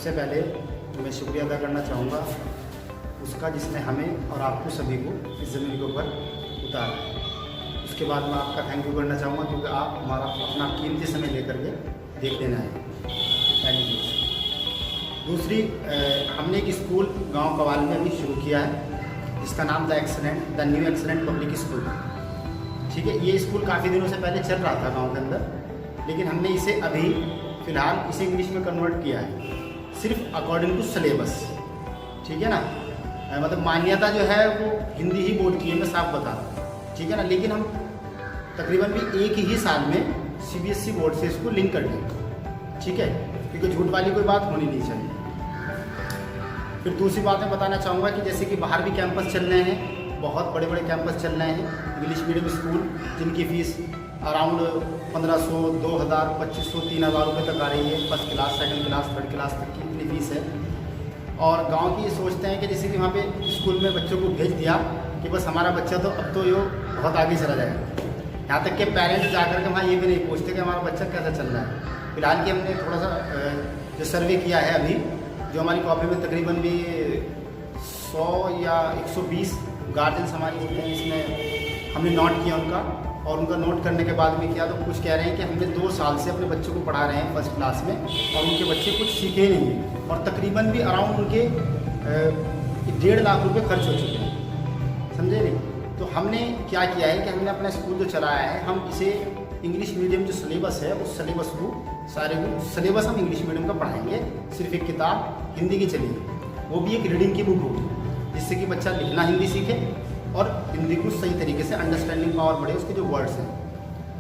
सबसे पहले मैं शुक्रिया अदा करना चाहूँगा उसका जिसने हमें और आपको सभी को इस ज़मीन के ऊपर उतारा है। उसके बाद मैं आपका थैंक यू करना चाहूँगा क्योंकि आप हमारा अपना कीमती समय लेकर के देख लेना है। पहली चीज़। दूसरी, हमने एक स्कूल गांव कवाल में अभी शुरू किया है जिसका नाम the new excellent public school. ठीक है, ये स्कूल काफ़ी दिनों से पहले चल रहा था गांव के अंदर, लेकिन हमने इसे अभी फ़िलहाल इसे इंग्लिश में कन्वर्ट किया है, सिर्फ अकॉर्डिंग टू सिलेबस। ठीक है ना, मतलब मान्यता जो है वो हिंदी ही बोर्ड की है, मैं साफ बता रहा हूँ। ठीक है ना, लेकिन हम तकरीबन भी एक ही साल में CBSE बोर्ड से इसको लिंक कर लेंगे। ठीक है, क्योंकि झूठ वाली कोई बात होनी नहीं चाहिए। फिर दूसरी बात मैं बताना चाहूँगा कि जैसे कि बाहर भी कैंपस चल रहे हैं, बहुत बड़े बड़े कैंपस चल रहे हैं इंग्लिश मीडियम स्कूल, जिनकी फ़ीस अराउंड 1500, 2000, 2500, 3000 रुपये तक आ रही है। First class, second class, third class तक की इतनी फ़ीस है। और गांव की ये सोचते हैं कि जैसे कि वहाँ पे स्कूल में बच्चों को भेज दिया कि बस हमारा बच्चा तो अब तो यो बहुत आगे चला जाएगा। यहाँ तक कि पेरेंट्स जाकर के वहाँ ये भी नहीं पूछते कि हमारा बच्चा कैसा चल रहा है। फिलहाल की हमने थोड़ा सा जो सर्वे किया है अभी, जो हमारी कॉपी में तकरीबन भी 100 या 120 गार्जियंस हमारे होते हैं, इसमें हमने नोट किया उनका। और उनका नोट करने के बाद में किया तो कुछ कह रहे हैं कि हमने 2 साल से अपने बच्चों को पढ़ा रहे हैं फर्स्ट क्लास में और उनके बच्चे कुछ सीखे नहीं हैं, और तकरीबन भी अराउंड उनके 1.5 लाख रुपए खर्च हो चुके हैं। समझे नहीं? तो हमने क्या किया है कि हमने अपना स्कूल जो चलाया है, हम इसे इंग्लिश मीडियम जो सिलेबस है उस सिलेबस को सिलेबस हम इंग्लिश मीडियम का पढ़ाएंगे। सिर्फ एक किताब हिंदी की चलेगी, वो भी एक रीडिंग की बुक होगी, जिससे कि बच्चा लिखना हिंदी सीखे और हिंदी को सही तरीके से अंडरस्टैंडिंग पावर बढ़े, उसके जो वर्ड्स हैं।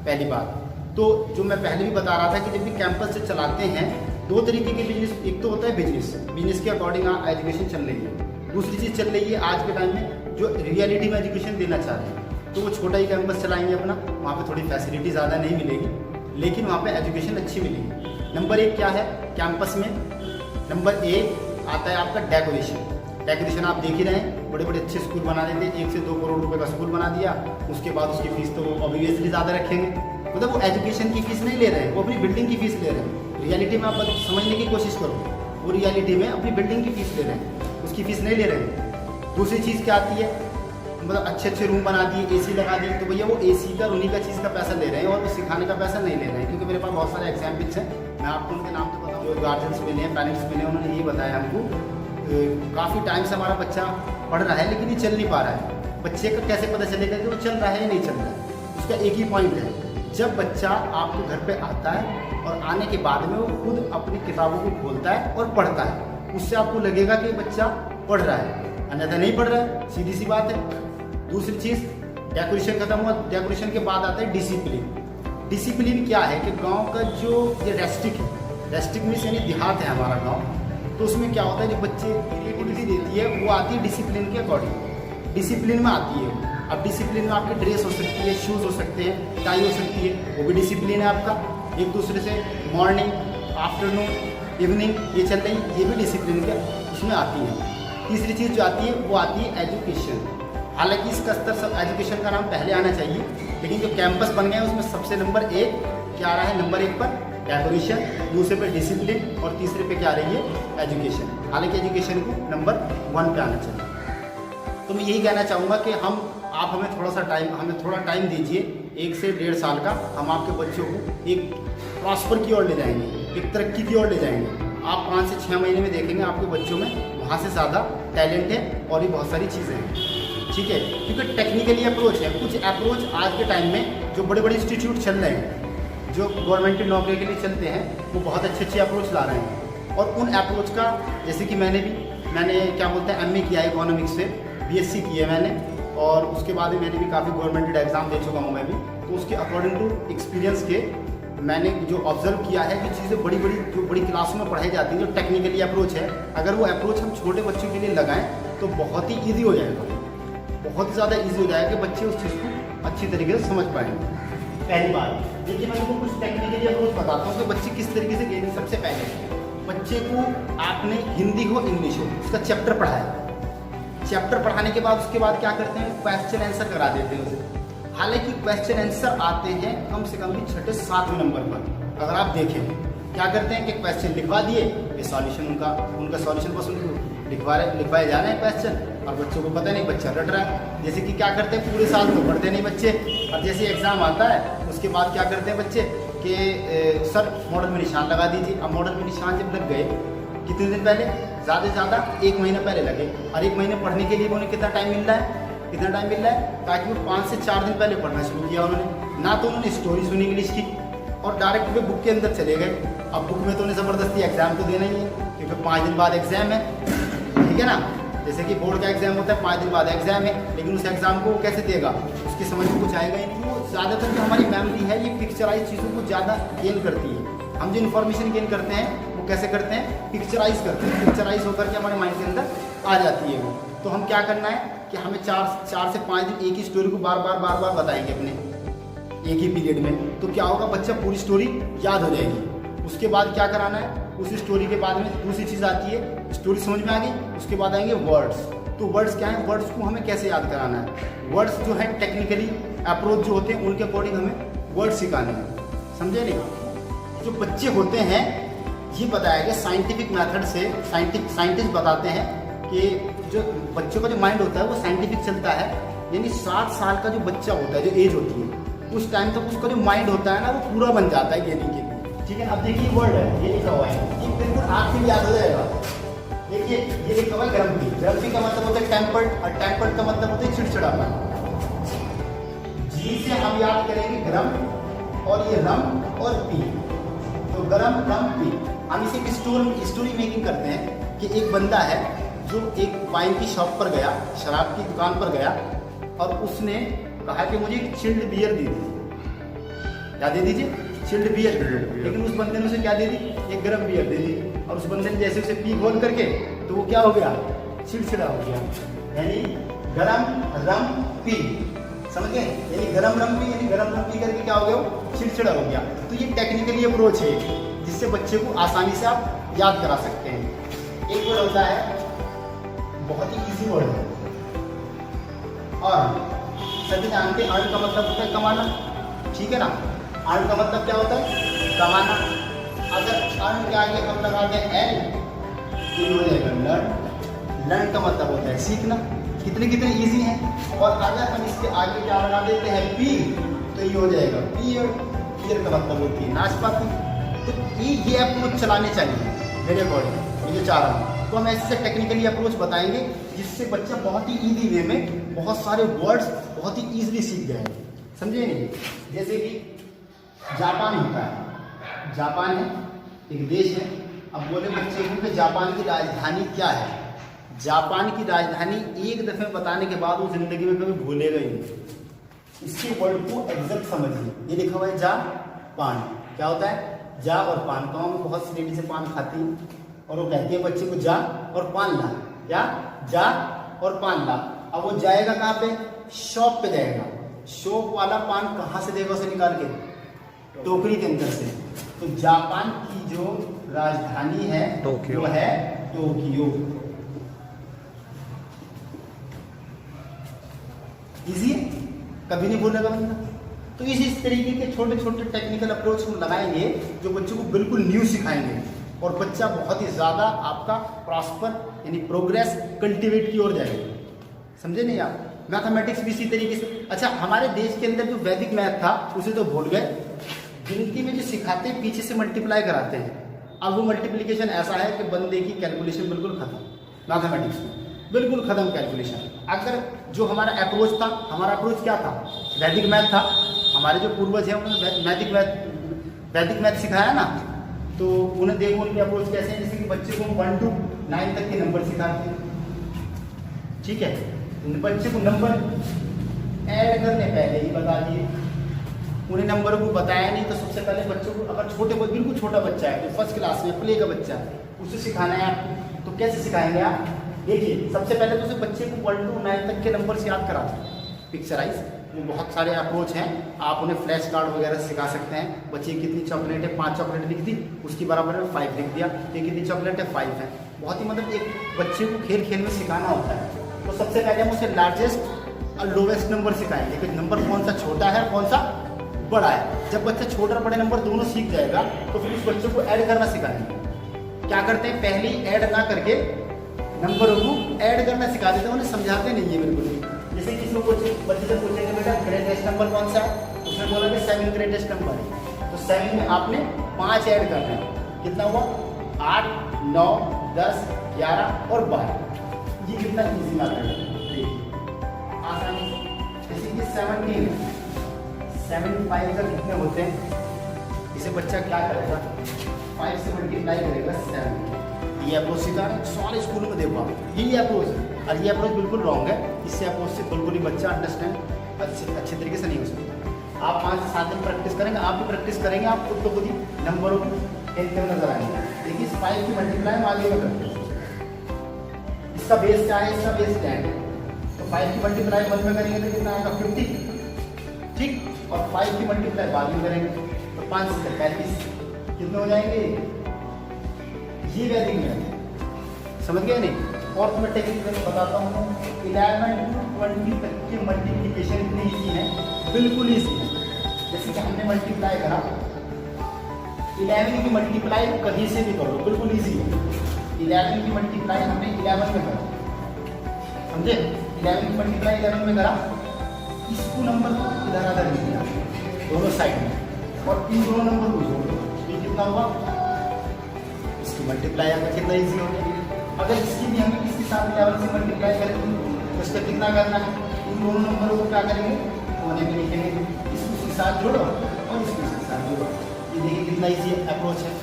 पहली बात तो जो मैं पहले भी बता रहा था कि जब भी कैंपस से चलाते हैं 2 तरीके के बिजनेस, एक तो होता है बिजनेस के अकॉर्डिंग एजुकेशन चल रही है। दूसरी चीज़ चल रही है आज के टाइम में जो रियलिटी में एजुकेशन देना चाह रहे हैं, तो वो छोटा ही कैंपस चलाएंगे अपना, वहाँ पे थोड़ी फैसिलिटी ज़्यादा नहीं मिलेगी, लेकिन वहाँ पे एजुकेशन अच्छी मिलेगी। नंबर 1 क्या है कैंपस में? नंबर 1 आता है आपका डेकोरेशन। आप देख ही रहे हैं, बड़े बड़े अच्छे स्कूल बना देते हैं, 1 से 2 करोड़ रुपए का स्कूल बना दिया, उसके बाद उसकी फीस तो ऑब्वियसली ज़्यादा रखेंगे। मतलब वो एजुकेशन की फीस नहीं ले रहे हैं, वो अपनी बिल्डिंग की फीस ले रहे हैं। रियलिटी में आप समझने की कोशिश करो, वो रियलिटी में अपनी बिल्डिंग की फीस ले रहे हैं, उसकी फीस नहीं ले रहे हैं। दूसरी चीज़ क्या आती है, मतलब अच्छे रूम बना दिए, AC लगा दी, तो भैया वो AC का उन्हीं का चीज़ का पैसा ले रहे हैं और वो सिखाने का पैसा नहीं ले रहे हैं। क्योंकि मेरे पास बहुत सारे एग्जाम्पल्स हैं, मैं आपको उनके नाम तो बताऊँ। जो गार्जियंस मिले हैं, पेरेंट्स मिले, उन्होंने यही बताया हमको काफ़ी टाइम से हमारा बच्चा पढ़ रहा है लेकिन ये चल नहीं पा रहा है। बच्चे का कैसे पता चलेगा कि वो चल रहा है या नहीं चल रहा है? उसका एक ही पॉइंट है, जब बच्चा आपके घर पे आता है और आने के बाद में वो खुद अपनी किताबों को खोलता है और पढ़ता है, उससे आपको लगेगा कि बच्चा पढ़ रहा है, अन्यथा नहीं पढ़ रहा है। सीधी सी बात है। दूसरी चीज़, डेकोरेशन खत्म हुआ, डेकोरेशन के बाद आता है डिसिप्लिन क्या है कि गाँव का जो ये रेस्ट्रिक्ट मीन्स यानी देहात है हमारा गाँव, तो उसमें क्या होता है जो बच्चे क्रिएटिविटी देती है वो आती है डिसिप्लिन के अकॉर्डिंग, डिसिप्लिन में आती है। अब डिसिप्लिन में आपकी ड्रेस हो सकती है, शूज़ हो सकते हैं, टाई हो सकती है, वो भी डिसिप्लिन है आपका। एक दूसरे से मॉर्निंग, आफ्टरनून, इवनिंग ये चल रही, ये भी डिसिप्लिन के उसमें आती है। तीसरी चीज़ जो आती है वो आती है एजुकेशन। हालांकि इसका स्तर सब एजुकेशन का नाम पहले आना चाहिए, लेकिन जो कैंपस बन गए हैं उसमें सबसे नंबर 1 क्या आ रहा है? नंबर 1 पर डेकोरेशन, दूसरे पे डिसिप्लिन और तीसरे पे क्या आ रही है? एजुकेशन। हालांकि एजुकेशन को नंबर 1 पे आना चाहिए। तो मैं यही कहना चाहूँगा कि आप हमें थोड़ा टाइम दीजिए, 1 से 1.5 साल का, हम आपके बच्चों को एक प्रॉस्पर की ओर ले जाएंगे, एक तरक्की की ओर ले जाएंगे। आप 5 से 6 महीने में देखेंगे आपके बच्चों में वहाँ से ज़्यादा टैलेंट है और भी बहुत सारी चीज़ें हैं। ठीक है, क्योंकि टेक्निकली अप्रोच है, कुछ अप्रोच आज के टाइम में जो बड़े बड़े इंस्टीट्यूट चल रहे हैं, जो गवर्नमेंट की नौकरी के लिए चलते हैं, वो बहुत अच्छे अप्रोच ला रहे हैं। और उन अप्रोच का जैसे कि मैंने क्या बोलते हैं MA किया है इकोनॉमिक्स से, BSc की है मैंने, और उसके बाद मैंने भी काफ़ी गवर्नमेंट एग्ज़ाम दे चुका हूँ मैं भी। तो उसके अकॉर्डिंग टू एक्सपीरियंस के मैंने जो ऑब्जर्व किया है कि चीज़ें बड़ी क्लासों में पढ़ाई जाती हैं, जो टेक्निकली अप्रोच है, अगर वो अप्रोच हम छोटे बच्चों के लिए लगाएं तो बहुत ही ईजी हो जाएगा, बहुत ही ज़्यादा ईजी हो जाएगा कि बच्चे उस चीज़ को अच्छी तरीके से समझ पाएंगे। पहली बात देखिए, मैं आपको कुछ टेक्निकली अप्रोच बताता हूँ कि बच्चे किस तरीके से गेम। सबसे पहले बच्चे को आपने हिंदी हो इंग्लिश हो उसका चैप्टर पढ़ाया, चैप्टर पढ़ाने के बाद उसके बाद क्या करते हैं? क्वेश्चन आंसर करा देते हैं उसे। हालांकि क्वेश्चन आंसर आते हैं कम से कम भी 6-7 नंबर पर। अगर आप देखें क्या करते हैं कि क्वेश्चन लिखवा दिए, ये सॉल्यूशन उनका सॉल्यूशन बस उनको लिखवाए जा रहे हैं क्वेश्चन, और बच्चों को पता नहीं, बच्चा रट रहा है। जैसे कि क्या करते हैं, पूरे साल तो पढ़ते नहीं बच्चे, और जैसे एग्जाम आता है उसके बाद क्या करते हैं बच्चे कि सर मॉडल में निशान लगा दीजिए। अब मॉडल में निशान जब लग गए, कितने दिन पहले, ज़्यादा से ज़्यादा 1 महीना पहले लगे, और 1 महीने पढ़ने के लिए उन्हें कितना टाइम मिल रहा है, ताकि वो 5 से 4 दिन पहले पढ़ना शुरू किया उन्होंने। ना तो उन्होंने स्टोरी सुनी इंग्लिश की, और डायरेक्ट वे बुक के अंदर चले गए। अब बुक में तो उन्हें ज़बरदस्ती एग्जाम तो देना ही है, क्योंकि 5 दिन बाद एग्जाम है, ठीक है ना। जैसे कि बोर्ड का एग्जाम होता है, 5 दिन बाद एग्जाम है, लेकिन उस एग्जाम को वो कैसे देगा, उसकी समझ में कुछ आएगा ही नहीं। वो ज़्यादातर जो हमारी मेमोरी है, ये पिक्चराइज चीज़ों को ज़्यादा गेन करती है। हम जो इन्फॉर्मेशन गेन करते हैं वो कैसे करते हैं, पिक्चराइज करते हैं, पिक्चराइज होकर के हमारे माइंड के अंदर आ जाती है वो। तो हम क्या करना है कि हमें 4 से 5 दिन एक ही स्टोरी को बार बार बताएंगे अपने एक ही पीरियड में, तो क्या होगा, बच्चा पूरी स्टोरी याद हो जाएगी। उसके बाद क्या कराना है, उसी स्टोरी के बाद में दूसरी चीज़ आती है, स्टोरी समझ में आ गई, उसके बाद आएंगे वर्ड्स। तो वर्ड्स क्या है, वर्ड्स को हमें कैसे याद कराना है, वर्ड्स जो है टेक्निकली अप्रोच जो होते हैं उनके अकॉर्डिंग हमें वर्ड्स सिखाने हैं, समझे नहीं। जो बच्चे होते हैं, ये बताया गया साइंटिफिक मेथड से, साइंटिस्ट बताते हैं कि जो बच्चों का जो माइंड होता है वो साइंटिफिक चलता है, यानी 7 साल का जो बच्चा होता है, जो एज होती है, उस टाइम तक उसका जो माइंड होता है ना, वो पूरा बन जाता है गेनिंग के लिए, ठीक है। अब देखिए वर्ड है, ये लिखा हुआ है, ये बिल्कुल आँख से याद हो जाएगा। देखिए ये लिखा हुआ है ग्रम्पी। ग्रम्पी का मतलब होता है टेम्पर्ड, और टेम्पर्ड का मतलब होता है चिड़चिड़ापन। जी से हम याद करेंगे ग्रम, और ये रम और पी, तो गरम रम पी। हम इसे स्टोरी मेकिंग करते हैं कि एक बंदा है जो एक वाइन की शॉप पर गया, शराब की दुकान पर गया, और उसने कहा कि मुझे एक चिल्ड बियर दे दीजिए, क्या दे दीजिए, चिल्ड बियर। लेकिन उस बंदे ने उसे क्या दे दी, एक गर्म बियर दे दी, और उस बंदे ने जैसे उसे पी खोल करके, तो वो क्या हो गया, चिड़चिड़ा हो गया, यानी गरम रम पी, समझ गए, यानी गरम रम पी, यानी गरम रम पी करके क्या हो गया, वो चिड़चिड़ा हो गया। तो ये टेक्निकली अप्रोच है जिससे बच्चे को आसानी से आप याद करा सकते हैं। एक वर्ड होता है, बहुत ही इजी वर्ड है, और सभी जानते हैं अर्न का मतलब होता है कमाना, ठीक है ना। अर्न का मतलब क्या होता है, कमाना। अगर अर्न के आगे हम लगा दें एल, तो ये हो जाएगा लर्न। लर्न का मतलब होता है सीखना। कितने इजी है। और अगर हम इसके आगे क्या लगा देते हैं पी, तो ये हो जाएगा पियर। पियर का मतलब होती है नाशपाती। तो ये अप्रोच चलाने चाहिए मेरे अकॉर्डिंग, मैं जो चाह रहा हूँ। तो हम ऐसे टेक्निकली अप्रोच बताएंगे जिससे बच्चा बहुत ही ईजी वे में बहुत सारे वर्ड्स बहुत ही ईजिली सीख जाएंगे, समझे नहीं। जैसे कि जापान होता है, जापान है एक देश है। अब बोले बच्चे को कि जापान की राजधानी क्या है। जापान की राजधानी एक दफ़े बताने के बाद वो जिंदगी में कभी भूलेगा ही नहीं। इसके वर्ड को एग्जैक्ट समझिए। ये लिखा हुआ है जापान, क्या होता है जा और पान। गाँव में बहुत सी लेडी से पान खाती है और वो कहती है बच्चे को जा और पान ला, क्या जा और पान ला। अब वो जाएगा कहाँ पे, शॉप पे जाएगा। शॉप वाला पान कहाँ से देगा उसे निकाल के, टोकरी के अंदर से। तो जापान की जो राजधानी है टोक्यो, वो है टोक्यो। इजी है, कभी नहीं भूलेगा बंदा। तो इस तरीके के छोटे छोटे टेक्निकल अप्रोच हम लगाएंगे जो बच्चों को बिल्कुल न्यू सिखाएंगे और बच्चा बहुत ही ज़्यादा आपका प्रॉस्पर यानी प्रोग्रेस कल्टीवेट की ओर जाएगा, समझे नहीं आप। मैथमेटिक्स भी इसी तरीके से। अच्छा, हमारे देश के अंदर जो वैदिक मैथ था उसे तो भूल गए। गिनती में जो सिखाते हैं पीछे से मल्टीप्लाई कराते हैं। अब वो मल्टीप्लिकेशन ऐसा है कि बंदे की कैलकुलेशन बिल्कुल खत्म, मैथमेटिक्स में बिल्कुल खत्म कैलकुलेशन। अगर जो हमारा अप्रोच था, हमारा अप्रोच क्या था, वैदिक मैथ था। हमारे जो पूर्वज हैं उन्होंने वैदिक मैथ सिखाया ना, तो उन्हें देखो उनके अप्रोच कैसे हैं। जैसे कि बच्चे को 1 to 9 तक के नंबर सिखाते हैं, ठीक है। बच्चे को नंबर ऐड करने पहले ही बता दिए, उन्हें नंबर को बताया नहीं। तो सबसे पहले बच्चों को, अगर छोटे बिल्कुल छोटा बच्चा है, तो फर्स्ट क्लास में प्ले का बच्चा है, उसे सिखाना है आपको। तो कैसे सिखाएंगे आप, देखिए सबसे पहले तो उसे बच्चे को 1 to 9 तक के नंबर से याद कराते हैं, पिक्चराइज। वो बहुत सारे अप्रोच हैं, आप उन्हें फ्लैश कार्ड वगैरह सिखा सकते हैं। बच्चे कितनी चॉकलेट है, 5 चॉकलेट लिख दी, उसकी बराबर में 5 लिख दिया। ये कितनी चॉकलेट है, 5 है। बहुत ही मतलब एक बच्चे को खेल खेल में सिखाना होता है। तो सबसे पहले हम उसे लार्जेस्ट और लोवेस्ट नंबर सिखाएंगे कि नंबर कौन सा छोटा है कौन सा बड़ा है। जब बच्चा छोटा और बड़े नंबर दोनों सीख जाएगा तो फिर उस बच्चे को ऐड करना सिखाएंगे। क्या करते हैं, पहले ही ऐड ना करके नंबरों को ऐड करना सिखा देते हैं, उन्हें समझाते नहीं है बिल्कुल भी। जैसे किसी को बच्चे से पूछेंगे बेटा ग्रेटेस्ट नंबर कौन सा है, उसने बोला कि 7 ग्रेटेस्ट नंबर है, तो 7 में आपने 5 ऐड करना है, कितना हुआ 8, 9, 10, 11 और 12। ये कितना ईजी मैथड है, देखिए आसानी से। जैसे कि 17 है, 75 का कितने होते हैं, इसे बच्चा क्या करेगा 5 से मल्टीप्लाई करेगा 7। ये अप्रोच सीखा है सारे स्कूल में, देखो आप यही अप्रोच है, और ये अप्रोच बिल्कुल रॉन्ग है। इससे अप्रोच से बिल्कुल ही बच्चा अंडरस्टैंड अच्छे तरीके से नहीं हो सकता। आप 5 से 7 दिन प्रैक्टिस करेंगे, आप भी प्रैक्टिस करेंगे, आप खुद को खुद ही नंबरों को खेलते हुए नजर आएंगे। देखिए इस 5 की मल्टीप्लाई हम आगे में करते हैं, इसका बेस क्या है, इसका बेस 10 है, तो 5 की मल्टीप्लाई 1 में करेंगे तो कितना आएगा 50, ठीक, और 5 की मल्टीप्लाई बाद में करेंगे तो 5 से 35 कितने हो जाएंगे, ये वैदिक में समझ गए नहीं। और तो मैं टेक्निक में बताता हूँ, 11 to 20 तक की मल्टीप्लिकेशन इतनी ईजी है, बिल्कुल ईजी है। जैसे कि हमने मल्टीप्लाई करा, 11 की मल्टीप्लाई कहीं से भी करो, बिल्कुल ईजी है। 11 की मल्टीप्लाई हमने 11 में करा, समझे, 11 की मल्टीप्लाई 11 में करा, इसको नंबर को इधर उधर नहीं किया दोनों साइड में, और इन दोनों नंबर को जोड़ दो, ये कितना हुआ, इसकी मल्टीप्लाई हमें कितना ईजी हो गया। अगर इसकी भी हमें किसी साथ 11 से मल्टीप्लाई करें तो इसका कितना करना है, इन दोनों नंबरों को क्या करेंगे, कोने में लिखेंगे, इसको इसके साथ जोड़ो और इसको इसके साथ जोड़ो। ये देखिए कितना ईजी अप्रोच है।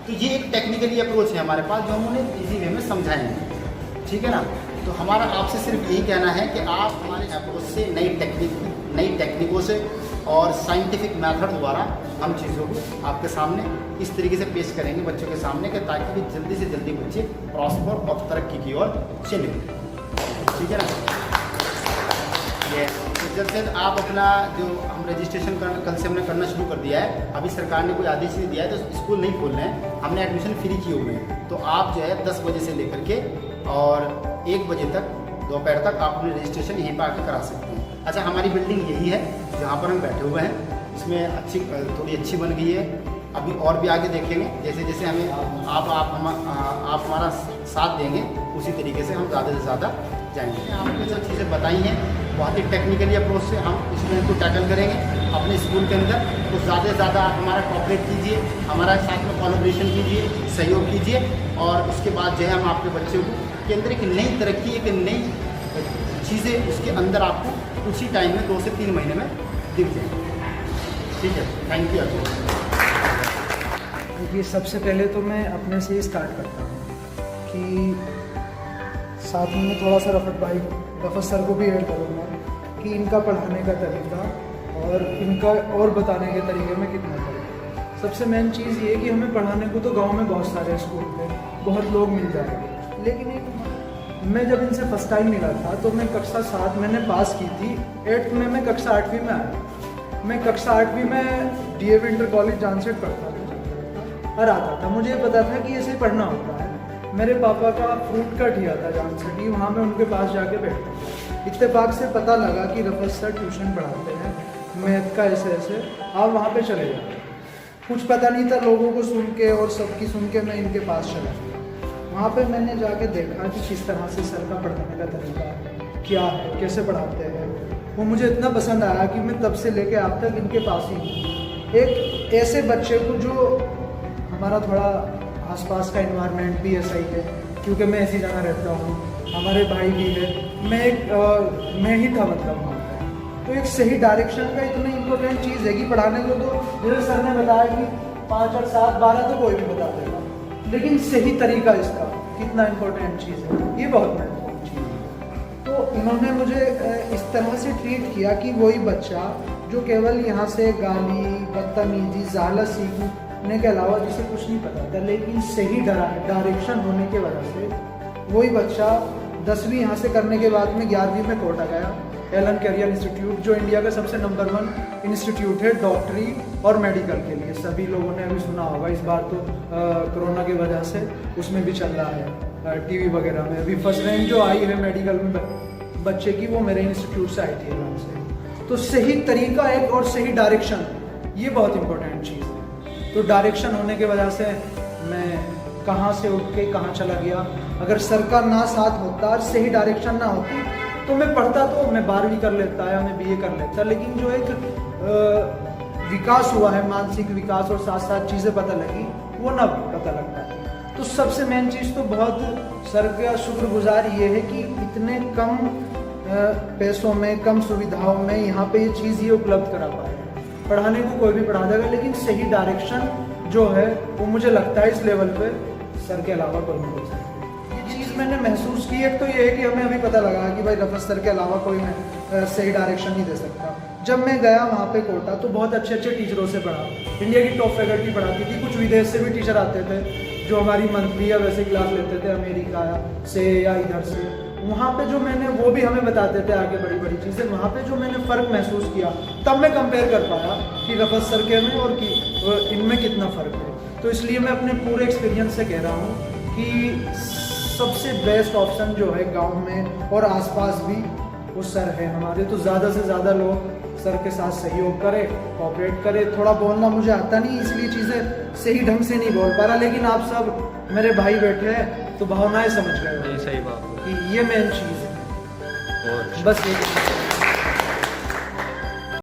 तो ये एक टेक्निकली अप्रोच है हमारे पास, जो हम उन्हें ईजी वे में समझाएंगे, ठीक है ना। तो हमारा आपसे सिर्फ यही कहना है कि आप हमारे अप्रोच से नई टेक्निकों से और साइंटिफिक मेथड द्वारा हम चीज़ों को आपके सामने इस तरीके से पेश करेंगे बच्चों के सामने, कि ताकि भी जल्दी से जल्दी बच्चे प्रॉस्पर और तरक्की की ओर चले, ठीक है ना। ये तो जल्द से जल्द आप अपना जो हम रजिस्ट्रेशन कल से हमने करना शुरू कर दिया है, अभी सरकार ने कोई आदेश नहीं दिया है तो स्कूल नहीं खोलने हैं, हमने एडमिशन फ्री किए हुए हैं। तो आप जो है 10 बजे से लेकर के और 1 बजे तक दोपहर तक आप अपने रजिस्ट्रेशन यहीं पर आकर करा सकते हैं। अच्छा, हमारी बिल्डिंग यही है जहाँ पर हम बैठे हुए हैं, इसमें थोड़ी अच्छी बन गई है, अभी और भी आगे देखेंगे, जैसे जैसे हमें आप हमारा साथ देंगे उसी तरीके से हम ज़्यादा से ज़्यादा जाएंगे। आपने जो चीज़ें बताई हैं बहुत ही टेक्निकली अप्रोच से हम इसमें को टैकल करेंगे अपने स्कूल के अंदर। तो ज़्यादा से ज़्यादा आप हमारा कॉपरेट कीजिए, हमारा साथ में कोलैबोरेशन कीजिए, सहयोग कीजिए, और उसके बाद जो है हम आपके बच्चों के अंदर एक नई तरक्की, एक नई चीज़ें उसके अंदर आपको कुछ ही टाइम में 2 से 3 महीने में दिख जाएंगे, ठीक है। थैंक यू आपको। देखिए सबसे पहले तो मैं अपने से ही स्टार्ट करता हूँ कि साथ में मैं थोड़ा सा रफत सर को भी ऐड करूँगा कि इनका पढ़ाने का तरीका और इनका और बताने के तरीके में कितना फर्क। सबसे मेन चीज़ ये कि हमें पढ़ाने को तो गांव में बहुत सारे स्कूल में बहुत लोग मिल जाएंगे, लेकिन एक मैं जब इनसे फर्स्ट टाइम मिला था तो मैं कक्षा 7 मैंने पास की थी, 8th में मैं कक्षा 8वीं में आया। मैं कक्षा 8वीं में डीएवी इंटर कॉलेज जानसेट पढ़ता था और आता था, मुझे पता था कि ऐसे पढ़ना होता है। मेरे पापा का फ्रूट का ठिया था जानसेट ही, वहाँ मैं उनके पास जाके बैठता। इत्तेफाक से पता लगा कि रफत सर ट्यूशन पढ़ाते हैं मैथ का, ऐसे आप वहाँ पे चले जाते। कुछ पता नहीं था, लोगों को सुन के और सबकी सुन के मैं इनके पास चला गया। वहाँ पे मैंने जाके देखा कि किस तरह से सर का पढ़ाने का तरीका क्या है, कैसे पढ़ाते हैं। वो मुझे इतना पसंद आया कि मैं तब से लेके अब तक इनके पास ही हूँ। एक ऐसे बच्चे को जो हमारा थोड़ा आसपास का इन्वायरमेंट भी ऐसा ही है, क्योंकि मैं ऐसी जगह रहता हूँ, हमारे भाई भी है, मैं ही था मतलब वहाँ पे। तो एक सही डायरेक्शन का इतना इम्पोर्टेंट चीज़ है कि पढ़ाने को तो जैसे सर ने बताया कि 5 और 7 12 तो कोई भी बता देगा, लेकिन सही तरीका इसका कितना इम्पोर्टेंट चीज़ है, ये बहुत महत्वपूर्ण चीज़ है। तो इन्होंने मुझे इस तरह से ट्रीट किया कि वही बच्चा जो केवल यहाँ से गाली, बदतमीजी, ज़ालत सीखने के अलावा जिसे कुछ नहीं पता था, लेकिन सही डायरेक्शन होने की वजह से वही बच्चा 10वीं यहाँ से करने के बाद में 11वीं में कोटा गया, एलन कैरियर इंस्टीट्यूट, जो इंडिया का सबसे नंबर 1 इंस्टीट्यूट है डॉक्टरी और मेडिकल के लिए। सभी लोगों ने अभी सुना होगा, इस बार तो कोरोना की वजह से उसमें भी चल रहा है टीवी वगैरह में। अभी फर्स्ट रैंक जो आई है मेडिकल में बच्चे की, वो मेरे इंस्टीट्यूट से आई थी एलन से। तो सही तरीका एक और सही डायरेक्शन ये बहुत इंपॉर्टेंट चीज़ है। तो डायरेक्शन होने की वजह से मैं कहाँ से उठ के कहाँ चला गया। अगर सर का ना साथ होता और सही डायरेक्शन ना होती तो मैं पढ़ता, तो मैं 12वीं कर लेता या मैं BA कर लेता, लेकिन जो एक विकास हुआ है, मानसिक विकास, और साथ साथ चीज़ें पता लगी, वो ना पता लग पाती। तो सबसे मेन चीज़ तो बहुत सर का शुक्रगुजार ये है कि इतने कम पैसों में, कम सुविधाओं में यहाँ पे ये चीज़ ये उपलब्ध करा पाए। पढ़ाने को कोई भी पढ़ा देगा, लेकिन सही डायरेक्शन जो है वो मुझे लगता है इस लेवल पे सर के अलावा कोई नहीं दे सकता। ये चीज़ मैंने महसूस की। एक तो ये है कि हमें अभी पता लगा कि भाई रफत सर के अलावा कोई सही डायरेक्शन नहीं दे सकता। जब मैं गया वहाँ पे कोटा तो बहुत अच्छे अच्छे टीचरों से पढ़ा, इंडिया की टॉप फैकल्टी पढ़ाती थी, कुछ विदेश से भी टीचर आते थे जो हमारी मंथली या वैसे क्लास लेते थे, अमेरिका से या इधर से। वहाँ पे जो मैंने, वो भी हमें बताते थे आगे बड़ी बड़ी चीज़ें। वहाँ पे जो मैंने फ़र्क महसूस किया, तब मैं कंपेयर कर पाया कि रफत सर के में और कि इनमें कितना फ़र्क है। तो इसलिए मैं अपने पूरे एक्सपीरियंस से कह रहा हूँ कि सबसे बेस्ट ऑप्शन जो है गाँव में और आसपास भी, वो सर है हमारे। तो ज़्यादा से ज़्यादा लोग सर के साथ सहयोग करें, कोऑपरेट करें। थोड़ा बोलना मुझे आता नहीं, इसलिए चीज़ें सही ढंग से नहीं बोल पा रहा, लेकिन आप सब मेरे भाई बैठे हैं तो भावनाएं समझ गए सही बात कि ये मेन चीज़ है। और बस ये